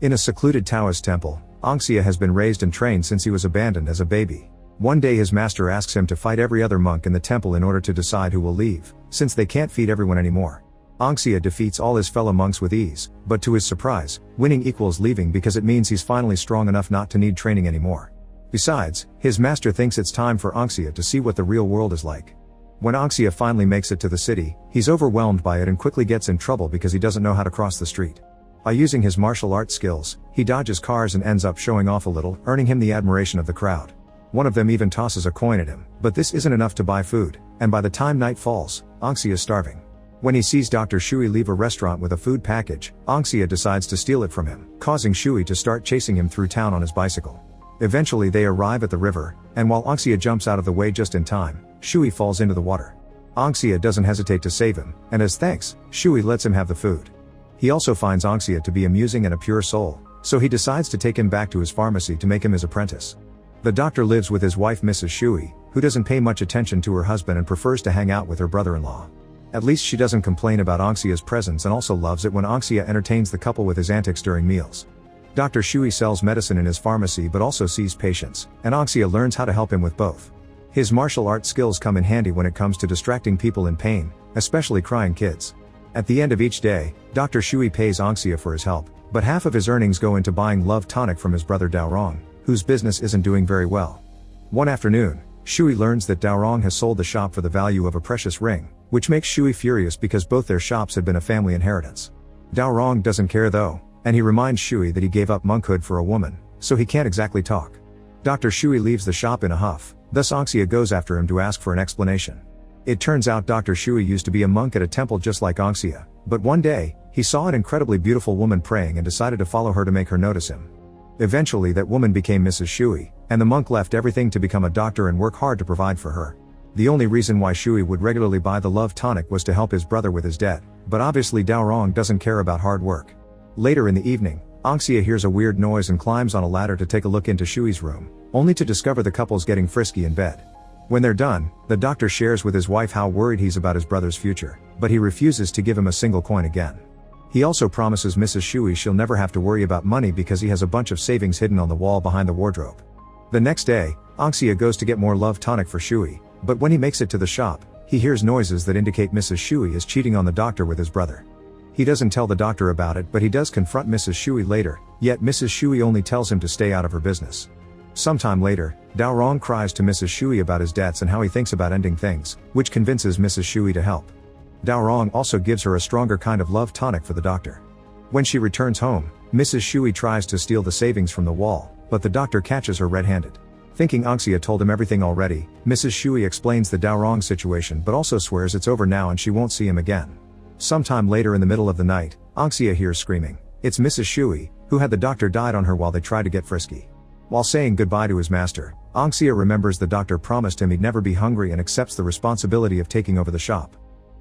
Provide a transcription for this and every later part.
In a secluded Taoist temple, Angxia has been raised and trained since he was abandoned as a baby. One day his master asks him to fight every other monk in the temple in order to decide who will leave, since they can't feed everyone anymore. Angxia defeats all his fellow monks with ease, but to his surprise, winning equals leaving because it means he's finally strong enough not to need training anymore. Besides, his master thinks it's time for Angxia to see what the real world is like. When Angxia finally makes it to the city, he's overwhelmed by it and quickly gets in trouble because he doesn't know how to cross the street. By using his martial arts skills, he dodges cars and ends up showing off a little, earning him the admiration of the crowd. One of them even tosses a coin at him, but this isn't enough to buy food, and by the time night falls, Angxia is starving. When he sees Dr. Shui leave a restaurant with a food package, Angxia decides to steal it from him, causing Shui to start chasing him through town on his bicycle. Eventually they arrive at the river, and while Angxia jumps out of the way just in time, Shui falls into the water. Angxia doesn't hesitate to save him, and as thanks, Shui lets him have the food. He also finds Angxia to be amusing and a pure soul, so he decides to take him back to his pharmacy to make him his apprentice. The doctor lives with his wife Mrs. Shui, who doesn't pay much attention to her husband and prefers to hang out with her brother-in-law. At least she doesn't complain about Angxia's presence and also loves it when Angxia entertains the couple with his antics during meals. Dr. Shui sells medicine in his pharmacy but also sees patients, and Angxia learns how to help him with both. His martial arts skills come in handy when it comes to distracting people in pain, especially crying kids. At the end of each day, Dr. Shui pays Angxia for his help, but half of his earnings go into buying love tonic from his brother Daorong, whose business isn't doing very well. One afternoon, Shui learns that Daorong has sold the shop for the value of a precious ring, which makes Shui furious because both their shops had been a family inheritance. Daorong doesn't care though, and he reminds Shui that he gave up monkhood for a woman, so he can't exactly talk. Dr. Shui leaves the shop in a huff, thus Angxia goes after him to ask for an explanation. It turns out Dr. Shui used to be a monk at a temple just like Angxia, but one day, he saw an incredibly beautiful woman praying and decided to follow her to make her notice him. Eventually that woman became Mrs. Shui, and the monk left everything to become a doctor and work hard to provide for her. The only reason why Shui would regularly buy the love tonic was to help his brother with his debt, but obviously Daorong doesn't care about hard work. Later in the evening, Angxia hears a weird noise and climbs on a ladder to take a look into Shui's room, only to discover the couple's getting frisky in bed. When they're done, the doctor shares with his wife how worried he's about his brother's future, but he refuses to give him a single coin again. He also promises Mrs. Shui she'll never have to worry about money because he has a bunch of savings hidden on the wall behind the wardrobe. The next day, Angxia goes to get more love tonic for Shui, but when he makes it to the shop, he hears noises that indicate Mrs. Shui is cheating on the doctor with his brother. He doesn't tell the doctor about it, but he does confront Mrs. Shui later, yet Mrs. Shui only tells him to stay out of her business. Sometime later, Daorong cries to Mrs. Shui about his debts and how he thinks about ending things, which convinces Mrs. Shui to help. Daorong also gives her a stronger kind of love tonic for the doctor. When she returns home, Mrs. Shui tries to steal the savings from the wall, but the doctor catches her red-handed. Thinking Angxia told him everything already, Mrs. Shui explains the Daorong situation but also swears it's over now and she won't see him again. Sometime later in the middle of the night, Angxia hears screaming. It's Mrs. Shui, who had the doctor died on her while they tried to get frisky. While saying goodbye to his master, Angxia remembers the doctor promised him he'd never be hungry and accepts the responsibility of taking over the shop.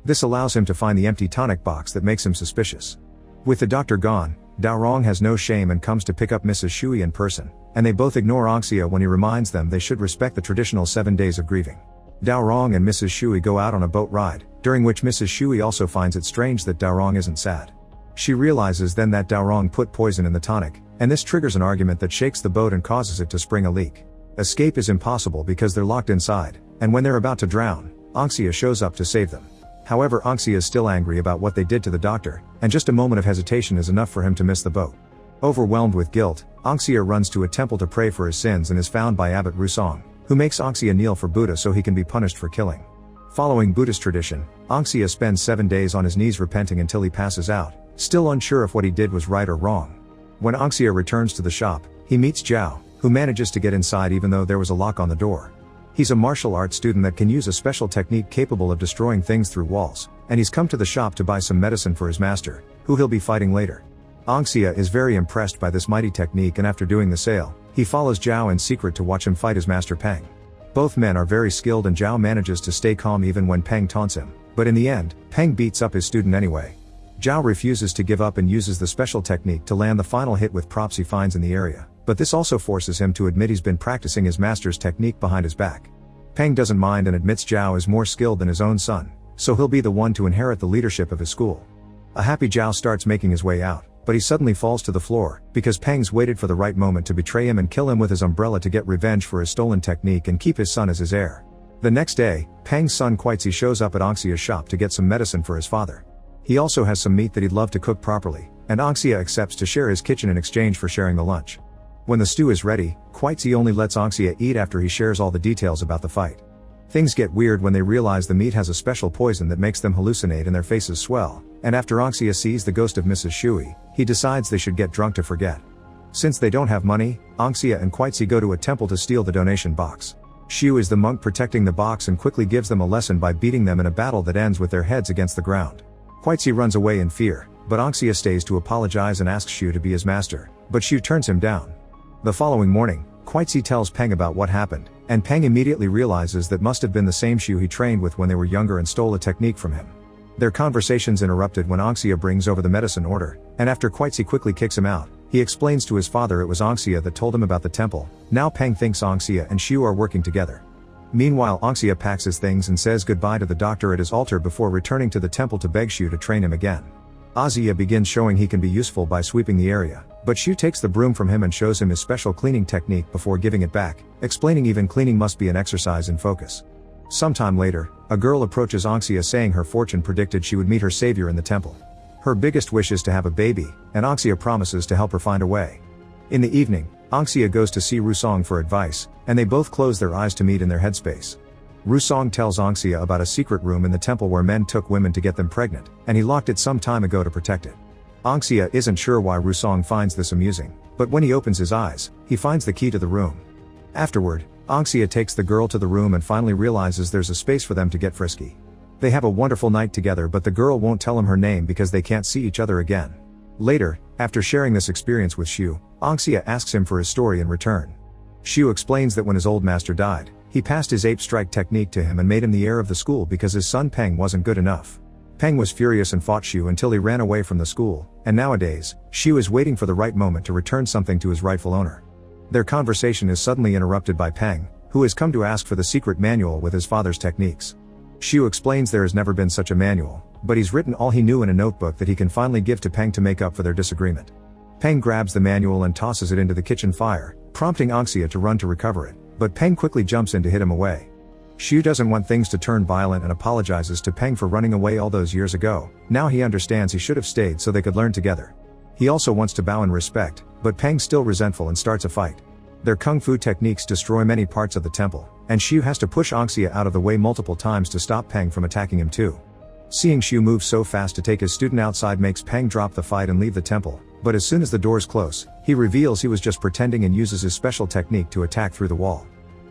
This allows him to find the empty tonic box that makes him suspicious. With the doctor gone, Daorong has no shame and comes to pick up Mrs. Shui in person, and they both ignore Angxia when he reminds them they should respect the traditional 7 days of grieving. Daorong and Mrs. Shui go out on a boat ride, during which Mrs. Shui also finds it strange that Daorong isn't sad. She realizes then that Daorong put poison in the tonic, and this triggers an argument that shakes the boat and causes it to spring a leak. Escape is impossible because they're locked inside, and when they're about to drown, Angxia shows up to save them. However, Angxia is still angry about what they did to the doctor, and just a moment of hesitation is enough for him to miss the boat. Overwhelmed with guilt, Angxia runs to a temple to pray for his sins and is found by Abbot Rusong, who makes Angxia kneel for Buddha so he can be punished for killing. Following Buddhist tradition, Angxia spends 7 days on his knees repenting until he passes out, still unsure if what he did was right or wrong. When Angxia returns to the shop, he meets Zhao, who manages to get inside even though there was a lock on the door. He's a martial arts student that can use a special technique capable of destroying things through walls, and he's come to the shop to buy some medicine for his master, who he'll be fighting later. Angxia is very impressed by this mighty technique, and after doing the sale, he follows Zhao in secret to watch him fight his master Peng. Both men are very skilled and Zhao manages to stay calm even when Peng taunts him, but in the end, Peng beats up his student anyway. Zhao refuses to give up and uses the special technique to land the final hit with props he finds in the area, but this also forces him to admit he's been practicing his master's technique behind his back. Peng doesn't mind and admits Zhao is more skilled than his own son, so he'll be the one to inherit the leadership of his school. A happy Zhao starts making his way out, but he suddenly falls to the floor, because Peng's waited for the right moment to betray him and kill him with his umbrella to get revenge for his stolen technique and keep his son as his heir. The next day, Peng's son Quitesy shows up at Anxia's shop to get some medicine for his father. He also has some meat that he'd love to cook properly, and Anxia accepts to share his kitchen in exchange for sharing the lunch. When the stew is ready, Quitesy only lets Anxia eat after he shares all the details about the fight. Things get weird when they realize the meat has a special poison that makes them hallucinate and their faces swell, and after Anxia sees the ghost of Mrs. Shui, he decides they should get drunk to forget. Since they don't have money, Anxia and Quitesy go to a temple to steal the donation box. Shu is the monk protecting the box and quickly gives them a lesson by beating them in a battle that ends with their heads against the ground. Quitesy runs away in fear, but Anxia stays to apologize and asks Shu to be his master, but Shu turns him down. The following morning, Quitesy tells Peng about what happened, and Peng immediately realizes that must have been the same Shu he trained with when they were younger and stole a technique from him. Their conversation's interrupted when Anxia brings over the medicine order, and after Quitesy quickly kicks him out, he explains to his father it was Anxia that told him about the temple. Now Peng thinks Anxia and Shu are working together. Meanwhile, Anxia packs his things and says goodbye to the doctor at his altar before returning to the temple to beg Shu to train him again. Anxia begins showing he can be useful by sweeping the area, but Shu takes the broom from him and shows him his special cleaning technique before giving it back, explaining even cleaning must be an exercise in focus. Sometime later, a girl approaches Anxia saying her fortune predicted she would meet her savior in the temple. Her biggest wish is to have a baby, and Anxia promises to help her find a way. In the evening, Anxia goes to see Rusong for advice, and they both close their eyes to meet in their headspace. Rusong tells Anxia about a secret room in the temple where men took women to get them pregnant, and he locked it some time ago to protect it. Anxia isn't sure why Rusong finds this amusing, but when he opens his eyes, he finds the key to the room. Afterward, Anxia takes the girl to the room and finally realizes there's a space for them to get frisky. They have a wonderful night together, but the girl won't tell him her name because they can't see each other again. Later, after sharing this experience with Shu, Anxia asks him for his story in return. Shu explains that when his old master died, he passed his ape strike technique to him and made him the heir of the school because his son Peng wasn't good enough. Peng was furious and fought Shu until he ran away from the school, and nowadays, Shu is waiting for the right moment to return something to his rightful owner. Their conversation is suddenly interrupted by Peng, who has come to ask for the secret manual with his father's techniques. Shu explains there has never been such a manual, but he's written all he knew in a notebook that he can finally give to Peng to make up for their disagreement. Peng grabs the manual and tosses it into the kitchen fire, prompting Anxia to run to recover it, but Peng quickly jumps in to hit him away. Shu doesn't want things to turn violent and apologizes to Peng for running away all those years ago. Now he understands he should have stayed so they could learn together. He also wants to bow in respect, but Peng's still resentful and starts a fight. Their kung fu techniques destroy many parts of the temple, and Shu has to push Anxia out of the way multiple times to stop Peng from attacking him too. Seeing Shu move so fast to take his student outside makes Peng drop the fight and leave the temple, but as soon as the doors close, he reveals he was just pretending and uses his special technique to attack through the wall.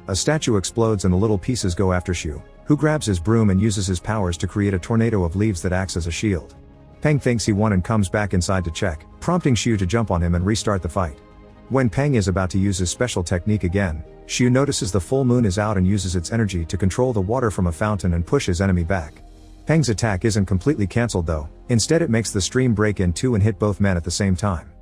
A statue explodes and the little pieces go after Shu, who grabs his broom and uses his powers to create a tornado of leaves that acts as a shield. Peng thinks he won and comes back inside to check, prompting Shu to jump on him and restart the fight. When Peng is about to use his special technique again, Shu notices the full moon is out and uses its energy to control the water from a fountain and push his enemy back. Peng's attack isn't completely cancelled though, instead it makes the stream break in two and hit both men at the same time.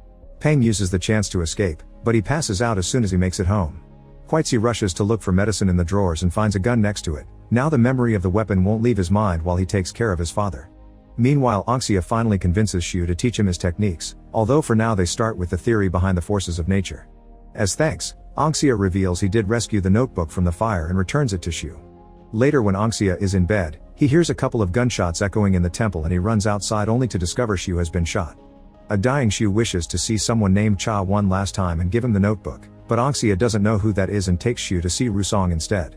Peng uses the chance to escape, but he passes out as soon as he makes it home. Quitesy rushes to look for medicine in the drawers and finds a gun next to it. Now the memory of the weapon won't leave his mind while he takes care of his father. Meanwhile, Anxia finally convinces Shu to teach him his techniques, although for now they start with the theory behind the forces of nature. As thanks, Anxia reveals he did rescue the notebook from the fire and returns it to Shu. Later when Anxia is in bed, he hears a couple of gunshots echoing in the temple and he runs outside only to discover Shu has been shot. A dying Shu wishes to see someone named Cha one last time and give him the notebook, but Anxia doesn't know who that is and takes Shu to see Rusong instead.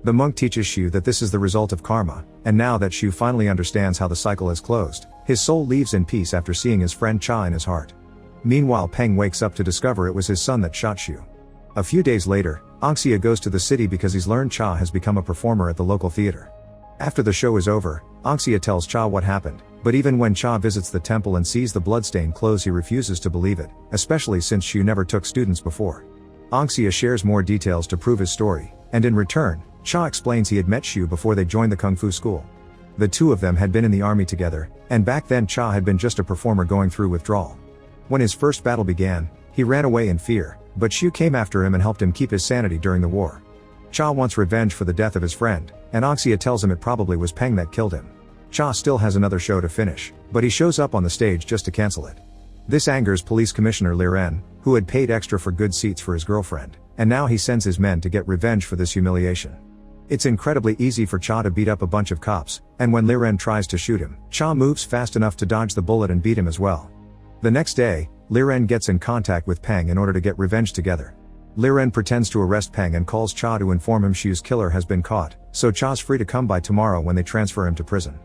The monk teaches Shu that this is the result of karma, and now that Shu finally understands how the cycle has closed, his soul leaves in peace after seeing his friend Cha in his heart. Meanwhile, Peng wakes up to discover it was his son that shot Shu. A few days later, Anxia goes to the city because he's learned Cha has become a performer at the local theater. After the show is over, Anxia tells Cha what happened, but even when Cha visits the temple and sees the bloodstained clothes he refuses to believe it, especially since Shu never took students before. Anxia shares more details to prove his story, and in return, Cha explains he had met Shu before they joined the kung fu school. The two of them had been in the army together, and back then Cha had been just a performer going through withdrawal. When his first battle began, he ran away in fear, but Shu came after him and helped him keep his sanity during the war. Cha wants revenge for the death of his friend, and Anxia tells him it probably was Peng that killed him. Cha still has another show to finish, but he shows up on the stage just to cancel it. This angers Police Commissioner Liren, who had paid extra for good seats for his girlfriend, and now he sends his men to get revenge for this humiliation. It's incredibly easy for Cha to beat up a bunch of cops, and when Liren tries to shoot him, Cha moves fast enough to dodge the bullet and beat him as well. The next day, Liren gets in contact with Peng in order to get revenge together. Liren pretends to arrest Peng and calls Cha to inform him Shu's killer has been caught, so Cha's free to come by tomorrow when they transfer him to prison.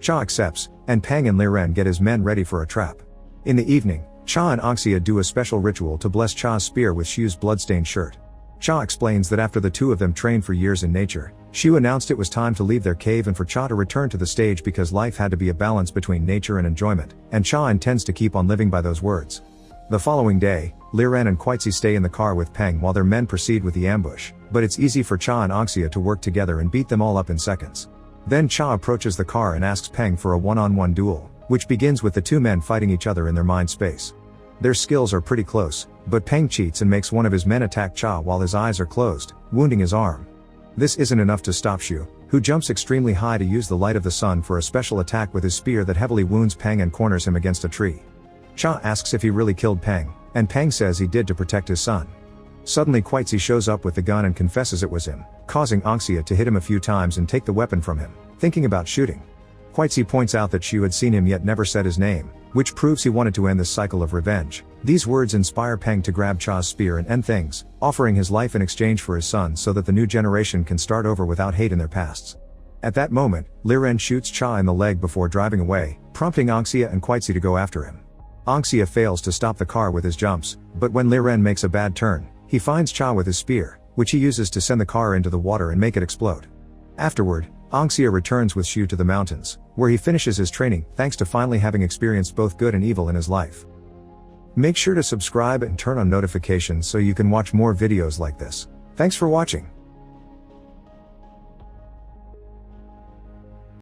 Cha accepts, and Peng and Liren get his men ready for a trap. In the evening, Cha and Anxia do a special ritual to bless Cha's spear with Shu's bloodstained shirt. Cha explains that after the two of them trained for years in nature, Shu announced it was time to leave their cave and for Cha to return to the stage because life had to be a balance between nature and enjoyment, and Cha intends to keep on living by those words. The following day, Liren and Quitzi stay in the car with Peng while their men proceed with the ambush, but it's easy for Cha and Anxia to work together and beat them all up in seconds. Then Cha approaches the car and asks Peng for a one-on-one duel, which begins with the two men fighting each other in their mind space. Their skills are pretty close, but Peng cheats and makes one of his men attack Cha while his eyes are closed, wounding his arm. This isn't enough to stop Shu, who jumps extremely high to use the light of the sun for a special attack with his spear that heavily wounds Peng and corners him against a tree. Cha asks if he really killed Peng, and Peng says he did to protect his son. Suddenly Quitzi shows up with the gun and confesses it was him, causing Anxia to hit him a few times and take the weapon from him, thinking about shooting. Quitzi points out that Shu had seen him yet never said his name, which proves he wanted to end this cycle of revenge. These words inspire Peng to grab Cha's spear and end things, offering his life in exchange for his son so that the new generation can start over without hate in their pasts. At that moment, Liren shoots Cha in the leg before driving away, prompting Anxia and Quitzi to go after him. Anxia fails to stop the car with his jumps, but when Liren makes a bad turn, he finds Cha with his spear, which he uses to send the car into the water and make it explode. Afterward, Anxia returns with Shu to the mountains, where he finishes his training, thanks to finally having experienced both good and evil in his life. Make sure to subscribe and turn on notifications so you can watch more videos like this. Thanks for watching.